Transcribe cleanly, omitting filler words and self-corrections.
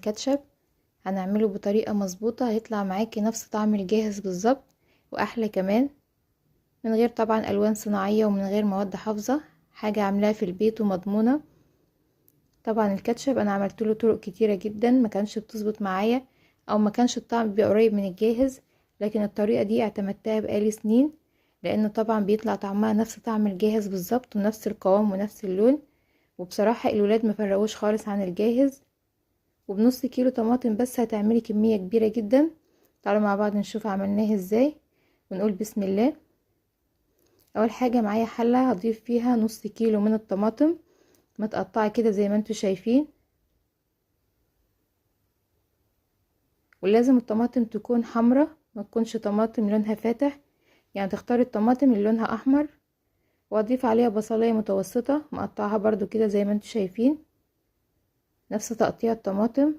الكاتشب هنعمله بطريقة مظبوطة، هيطلع معاكي نفس طعم الجاهز بالظبط واحلى كمان، من غير طبعا الوان صناعية ومن غير مواد حافظة، حاجة عاملاها في البيت ومضمونة. طبعا الكاتشب انا عملت له طرق كتيرة جدا ما كانش بتظبط معايا او ما كانش الطعم بيبقى قريب من الجاهز، لكن الطريقة دي اعتمدتها بقالي سنين، لانه طبعا بيطلع طعمها نفس طعم الجاهز بالظبط ونفس القوام ونفس اللون. وبصراحة الولاد مفرقوش خالص عن الجاهز. وبنص كيلو طماطم بس هتعملي كمية كبيرة جدا. تعالوا مع بعض نشوف عملناه ازاي ونقول بسم الله. اول حاجة معايا حلة هضيف فيها نص كيلو من الطماطم متقطعة كده زي ما انتوا شايفين، ولازم الطماطم تكون حمرة ما تكونش طماطم لونها فاتح، يعني تختاري الطماطم اللي لونها احمر. واضيف عليها بصلاية متوسطة مقطعها برضو كده زي ما انتوا شايفين، نفس تقطيع الطماطم